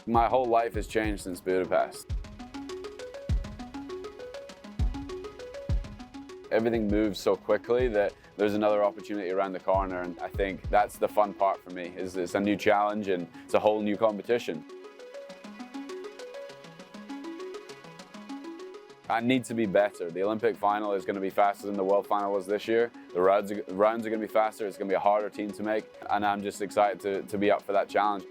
My whole life has changed since Budapest. Everything moves so quickly that there's another opportunity around the corner, and I think that's the fun part for me, is it's a new challenge and it's a whole new competition. I need to be better. The Olympic final is going to be faster than the world final was this year. The rounds are going to be faster. It's going to be a harder team to make, and I'm just excited to be up for that challenge.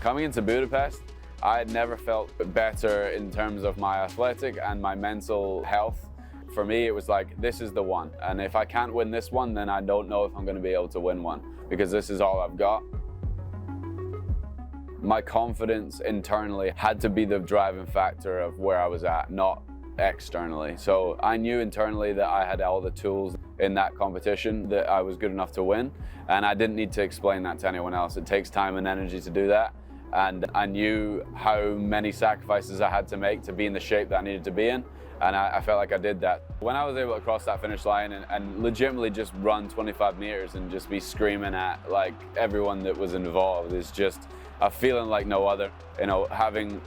Coming into Budapest, I had never felt better in terms of my athletic and my mental health. For me, it was like, this is the one. And if I can't win this one, then I don't know if I'm going to be able to win one, because this is all I've got. My confidence internally had to be the driving factor of where I was at, not externally. So I knew internally that I had all the tools in that competition, that I was good enough to win. And I didn't need to explain that to anyone else. It takes time and energy to do that. And I knew how many sacrifices I had to make to be in the shape that I needed to be in, and I felt like I did that. When I was able to cross that finish line and legitimately just run 25 meters and just be screaming at like everyone that was involved, is just a feeling like no other. You know, having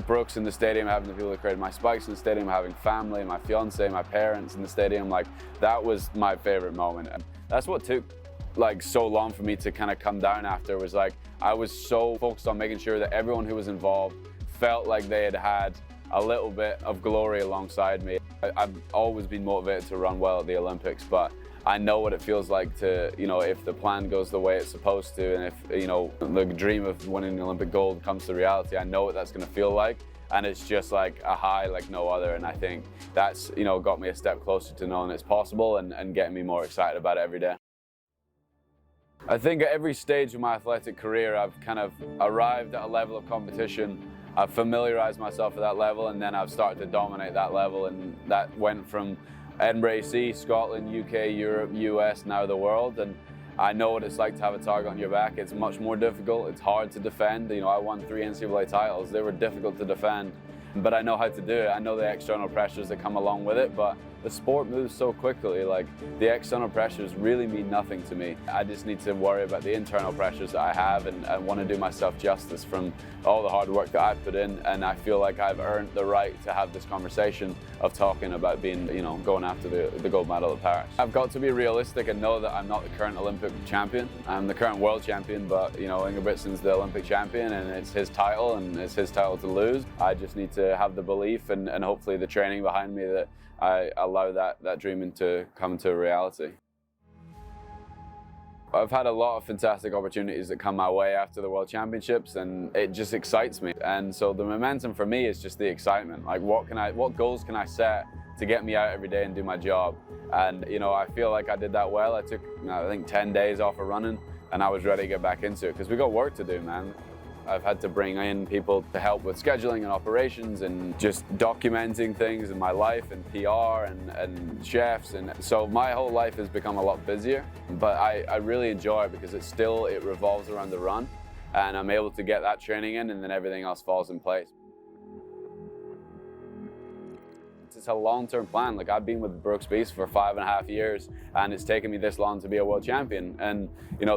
Brooks in the stadium, having the people that created my spikes in the stadium, having family, my fiance, my parents in the stadium, like that was my favorite moment. And that's what took like so long for me to kind of come down after. Was like I was so focused on making sure that everyone who was involved felt like they had had a little bit of glory alongside me. I've always been motivated to run well at the Olympics, but I know what it feels like to, if the plan goes the way it's supposed to, and if, the dream of winning the Olympic gold comes to reality, I know what that's going to feel like. And it's just like a high like no other. And I think that's, got me a step closer to knowing it's possible and getting me more excited about it every day. I think at every stage of my athletic career, I've kind of arrived at a level of competition. I've familiarized myself with that level, and then I've started to dominate that level. And that went from Edinburgh AC, Scotland, UK, Europe, US, now the world. And I know what it's like to have a target on your back. It's much more difficult. It's hard to defend. I won 3 NCAA titles. They were difficult to defend, but I know how to do it. I know the external pressures that come along with it, but the sport moves so quickly. Like, the external pressures really mean nothing to me. I just need to worry about the internal pressures that I have, and I want to do myself justice from all the hard work that I've put in. And I feel like I've earned the right to have this conversation of talking about being, going after the gold medal at Paris. I've got to be realistic and know that I'm not the current Olympic champion. I'm the current world champion, but Ingebrigtsen's the Olympic champion, and it's his title, and it's his title to lose. I just need to have the belief and hopefully the training behind me that I allow that dreaming to come to reality. I've had a lot of fantastic opportunities that come my way after the World Championships, and it just excites me. And so the momentum for me is just the excitement. Like, what goals can I set to get me out every day and do my job? And I feel like I did that well. I took, I think 10 days off of running, and I was ready to get back into it because we got work to do, man. I've had to bring in people to help with scheduling and operations and just documenting things in my life, and PR and chefs. And so my whole life has become a lot busier, but I really enjoy it because it revolves around the run, and I'm able to get that training in, and then everything else falls in place. It's a long-term plan. Like, I've been with Brooks Beast for 5.5 years, and it's taken me this long to be a world champion. And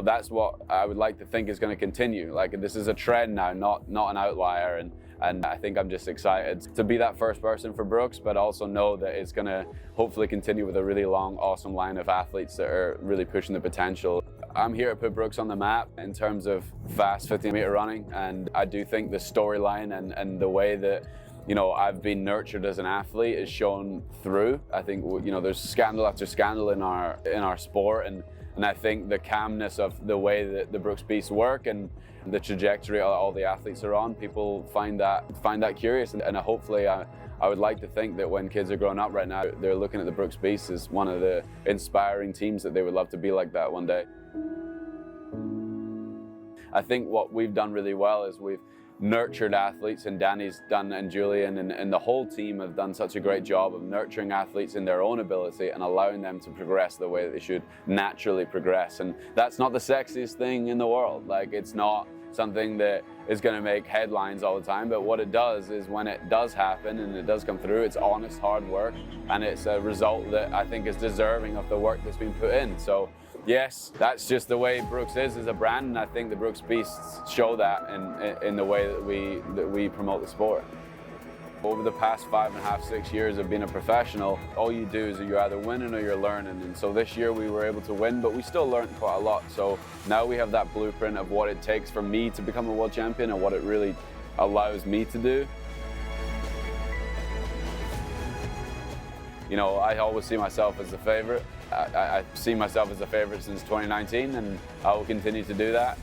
that's what I would like to think is going to continue. Like, this is a trend now, not an outlier. And I think I'm just excited to be that first person for Brooks, but also know that it's going to hopefully continue with a really long, awesome line of athletes that are really pushing the potential. I'm here to put Brooks on the map in terms of fast 15-meter running, and I do think the storyline and the way that I've been nurtured as an athlete is shown through. I think there's scandal after scandal in our sport, and I think the calmness of the way that the Brooks Beasts work and the trajectory all the athletes are on, people find that curious, and hopefully I would like to think that when kids are growing up right now, they're looking at the Brooks Beasts as one of the inspiring teams that they would love to be like that one day. I think what we've done really well is we've nurtured athletes, and Danny's done, and Julian and the whole team have done such a great job of nurturing athletes in their own ability and allowing them to progress the way that they should naturally progress. And that's not the sexiest thing in the world. Like, it's not something that is going to make headlines all the time, but what it does is when it does happen and it does come through, it's honest, hard work, and it's a result that I think is deserving of the work that's been put in. So yes, that's just the way Brooks is as a brand, and I think the Brooks Beasts show that in the way that we promote the sport. Over the past 5.5, 6 years of being a professional, all you do is you're either winning or you're learning. And so this year we were able to win, but we still learned quite a lot. So now we have that blueprint of what it takes for me to become a world champion and what it really allows me to do. You know, I always see myself as the favorite. I see myself as a favorite since 2019, and I will continue to do that.